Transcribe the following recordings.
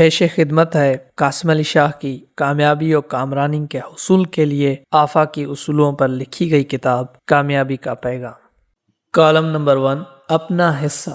پیش خدمت ہے قاسم علی شاہ کی کامیابی و کامرانی کے حصول کے لیے آفاقی اصولوں پر لکھی گئی کتاب کامیابی کا پیغام۔ کالم نمبر 1، اپنا حصہ۔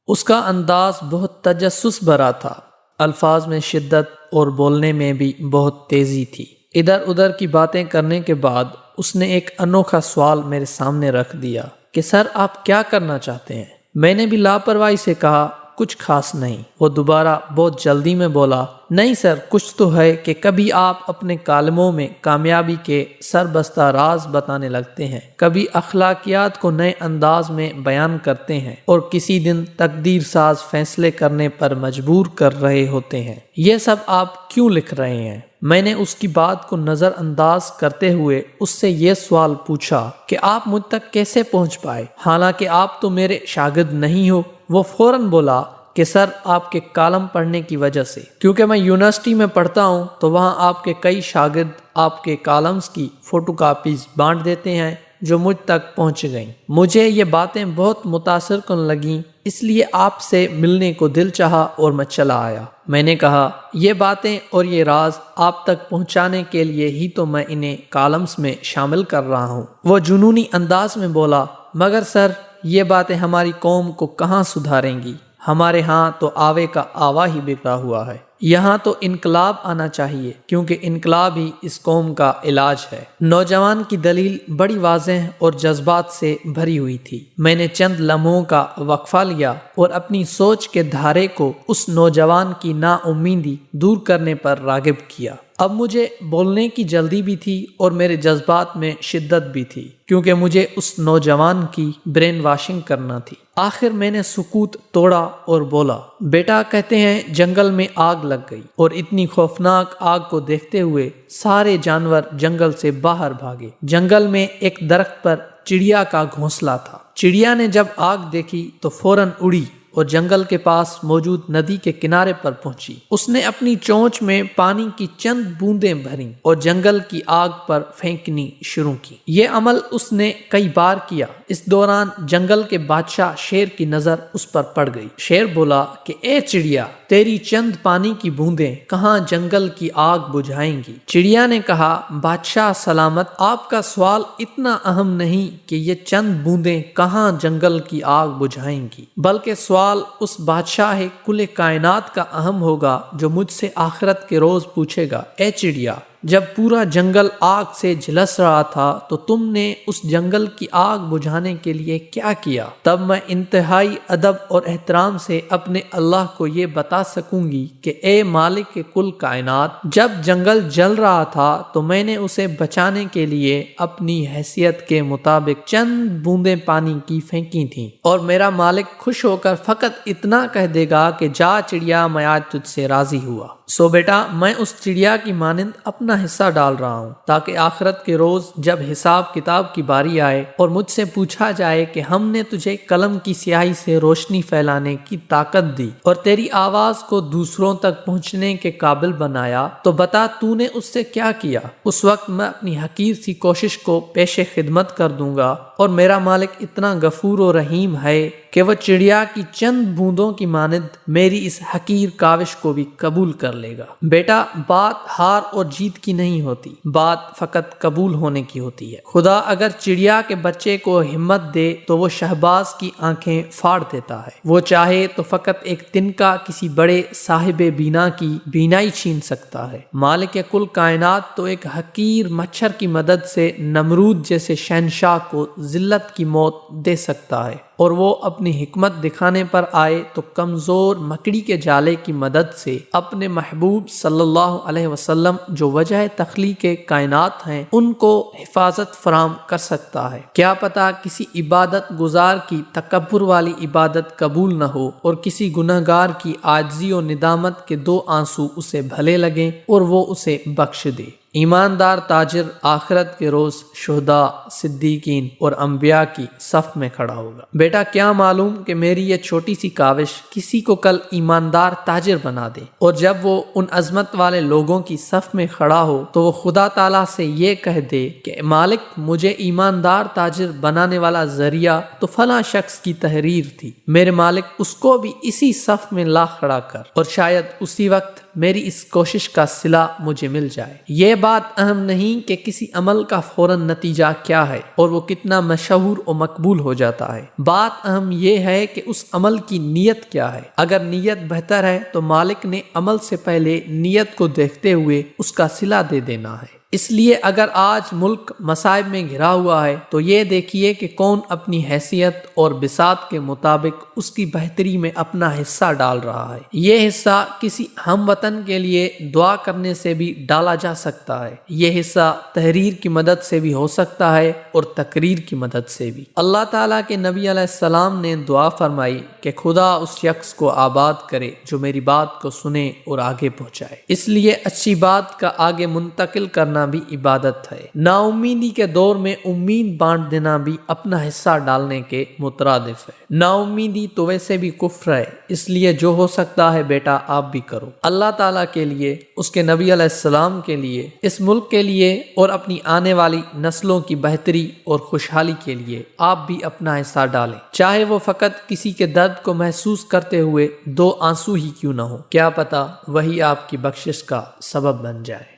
اس کا انداز بہت تجسس بھرا تھا، الفاظ میں شدت اور بولنے میں بھی بہت تیزی تھی۔ ادھر ادھر کی باتیں کرنے کے بعد اس نے ایک انوکھا سوال میرے سامنے رکھ دیا کہ سر آپ کیا کرنا چاہتے ہیں؟ میں نے بھی لاپرواہی سے کہا کچھ خاص نہیں۔ وہ دوبارہ بہت جلدی میں بولا، نہیں سر، کچھ تو ہے کہ کبھی آپ اپنے کالموں میں کامیابی کے سربستہ راز بتانے لگتے ہیں، کبھی اخلاقیات کو نئے انداز میں بیان کرتے ہیں اور کسی دن تقدیر ساز فیصلے کرنے پر مجبور کر رہے ہوتے ہیں۔ یہ سب آپ کیوں لکھ رہے ہیں؟ میں نے اس کی بات کو نظر انداز کرتے ہوئے اس سے یہ سوال پوچھا کہ آپ مجھ تک کیسے پہنچ پائے، حالانکہ آپ تو میرے شاگرد نہیں ہو؟ وہ فوراً بولا کہ سر آپ کے کالم پڑھنے کی وجہ سے، کیونکہ میں یونیورسٹی میں پڑھتا ہوں تو وہاں آپ کے کئی شاگرد آپ کے کالمز کی فوٹو کاپیز بانٹ دیتے ہیں جو مجھ تک پہنچ گئیں۔ مجھے یہ باتیں بہت متاثر کن لگیں، اس لیے آپ سے ملنے کو دل چاہا اور میں چلا آیا۔ میں نے کہا یہ باتیں اور یہ راز آپ تک پہنچانے کے لیے ہی تو میں انہیں کالمز میں شامل کر رہا ہوں۔ وہ جنونی انداز میں بولا، مگر سر یہ باتیں ہماری قوم کو کہاں سدھاریں گی؟ ہمارے ہاں تو آوے کا آوا ہی بگڑا ہوا ہے، یہاں تو انقلاب آنا چاہیے، کیونکہ انقلاب ہی اس قوم کا علاج ہے۔ نوجوان کی دلیل بڑی واضح اور جذبات سے بھری ہوئی تھی۔ میں نے چند لمحوں کا وقفہ لیا اور اپنی سوچ کے دھارے کو اس نوجوان کی نا امیدی دور کرنے پر راغب کیا۔ اب مجھے بولنے کی جلدی بھی تھی اور میرے جذبات میں شدت بھی تھی، کیونکہ مجھے اس نوجوان کی برین واشنگ کرنا تھی۔ آخر میں نے سکوت توڑا اور بولا، بیٹا کہتے ہیں جنگل میں آگ لگ گئی، اور اتنی خوفناک آگ کو دیکھتے ہوئے سارے جانور جنگل سے باہر بھاگے۔ جنگل میں ایک درخت پر چڑیا کا گھونسلہ تھا۔ چڑیا نے جب آگ دیکھی تو فوراً اڑی اور جنگل کے پاس موجود ندی کے کنارے پر پہنچی۔ اس نے اپنی چونچ میں پانی کی چند بوندیں بھریں اور جنگل کی آگ پر پھینکنی شروع کی۔ یہ عمل اس نے کئی بار کیا۔ اس دوران جنگل کے بادشاہ شیر کی نظر اس پر پڑ گئی۔ شیر بولا کہ اے چڑیا، تیری چند پانی کی بوندیں کہاں جنگل کی آگ بجھائیں گی؟ چڑیا نے کہا، بادشاہ سلامت، آپ کا سوال اتنا اہم نہیں کہ یہ چند بوندیں کہاں جنگل کی آگ بجھائیں گی، بلکہ سوال اس بادشاہ کل کائنات کا اہم ہوگا جو مجھ سے آخرت کے روز پوچھے گا، اے چڑیا، جب پورا جنگل آگ سے جھلس رہا تھا تو تم نے اس جنگل کی آگ بجھانے کے لیے کیا کیا؟ تب میں انتہائی ادب اور احترام سے اپنے اللہ کو یہ بتا سکوں گی کہ اے مالک کل کائنات، جب جنگل جل رہا تھا تو میں نے اسے بچانے کے لیے اپنی حیثیت کے مطابق چند بوندیں پانی کی پھینکی تھیں، اور میرا مالک خوش ہو کر فقط اتنا کہہ دے گا کہ جا چڑیا، میں آج تجھ سے راضی ہوا۔ سو بیٹا، میں اس چڑیا کی مانند اپنا حصہ ڈال رہا ہوں، تاکہ آخرت کے روز جب حساب کتاب کی باری آئے اور مجھ سے پوچھا جائے کہ ہم نے تجھے قلم کی سیاہی سے روشنی پھیلانے کی طاقت دی اور تیری آواز کو دوسروں تک پہنچنے کے قابل بنایا، تو بتا تو نے اس سے کیا کیا؟ اس وقت میں اپنی حقیر سی کوشش کو پیش خدمت کر دوں گا، اور میرا مالک اتنا غفور و رحیم ہے کہ وہ چڑیا کی چند بوندوں کی مانند میری اس حقیر کاوش کو بھی قبول کر لے گا۔ بیٹا، بات ہار اور جیت کی نہیں ہوتی، بات فقط قبول ہونے کی ہوتی ہے۔ خدا اگر چڑیا کے بچے کو ہمت دے تو وہ شہباز کی آنکھیں پھاڑ دیتا ہے، وہ چاہے تو فقط ایک تنکا کسی بڑے صاحب بینا کی بینائی چھین سکتا ہے۔ مالک کل کائنات تو ایک حقیر مچھر کی مدد سے نمرود جیسے شہنشاہ کو ذلت کی موت دے سکتا ہے، اور وہ اپنی حکمت دکھانے پر آئے تو کمزور مکڑی کے جالے کی مدد سے اپنے محبوب صلی اللہ علیہ وسلم جو وجہ تخلیق کائنات ہیں ان کو حفاظت فراہم کر سکتا ہے۔ کیا پتا کسی عبادت گزار کی تکبر والی عبادت قبول نہ ہو اور کسی گنہگار کی عاجزی و ندامت کے دو آنسو اسے بھلے لگیں اور وہ اسے بخش دے۔ ایماندار تاجر آخرت کے روز شہداء، صدیقین اور انبیاء کی صف میں کھڑا ہوگا۔ بیٹا کیا معلوم کہ میری یہ چھوٹی سی کاوش کسی کو کل ایماندار تاجر بنا دے، اور جب وہ ان عظمت والے لوگوں کی صف میں کھڑا ہو تو وہ خدا تعالیٰ سے یہ کہہ دے کہ مالک مجھے ایماندار تاجر بنانے والا ذریعہ تو فلاں شخص کی تحریر تھی، میرے مالک اس کو بھی اسی صف میں لا کھڑا کر، اور شاید اسی وقت میری اس کوشش کا صلہ مجھے مل جائے۔ یہ بات اہم نہیں کہ کسی عمل کا فوراً نتیجہ کیا ہے اور وہ کتنا مشہور و مقبول ہو جاتا ہے، بات اہم یہ ہے کہ اس عمل کی نیت کیا ہے۔ اگر نیت بہتر ہے تو مالک نے عمل سے پہلے نیت کو دیکھتے ہوئے اس کا صلہ دے دینا ہے۔ اس لیے اگر آج ملک مصائب میں گھرا ہوا ہے تو یہ دیکھیے کہ کون اپنی حیثیت اور بساط کے مطابق اس کی بہتری میں اپنا حصہ ڈال رہا ہے۔ یہ حصہ کسی ہم وطن کے لیے دعا کرنے سے بھی ڈالا جا سکتا ہے، یہ حصہ تحریر کی مدد سے بھی ہو سکتا ہے اور تقریر کی مدد سے بھی۔ اللہ تعالیٰ کے نبی علیہ السلام نے دعا فرمائی کہ خدا اس شخص کو آباد کرے جو میری بات کو سنے اور آگے پہنچائے۔ اس لیے اچھی بات کا آگے منتقل کرنا بھی عبادت ہے۔ نا امیدی کے دور میں امید بانٹ دینا بھی اپنا حصہ ڈالنے کے مترادف ہے۔ نا امیدی تو ویسے بھی کفر ہے، اس لیے جو ہو سکتا ہے بیٹا آپ بھی کرو۔ اللہ تعالیٰ کے لیے، اس کے نبی علیہ السلام کے لیے، اس ملک کے لیے اور اپنی آنے والی نسلوں کی بہتری اور خوشحالی کے لیے آپ بھی اپنا حصہ ڈالیں، چاہے وہ فقط کسی کے درد کو محسوس کرتے ہوئے 2 آنسو ہی کیوں نہ ہو، کیا پتہ وہی آپ کی بخشش کا سبب بن جائے۔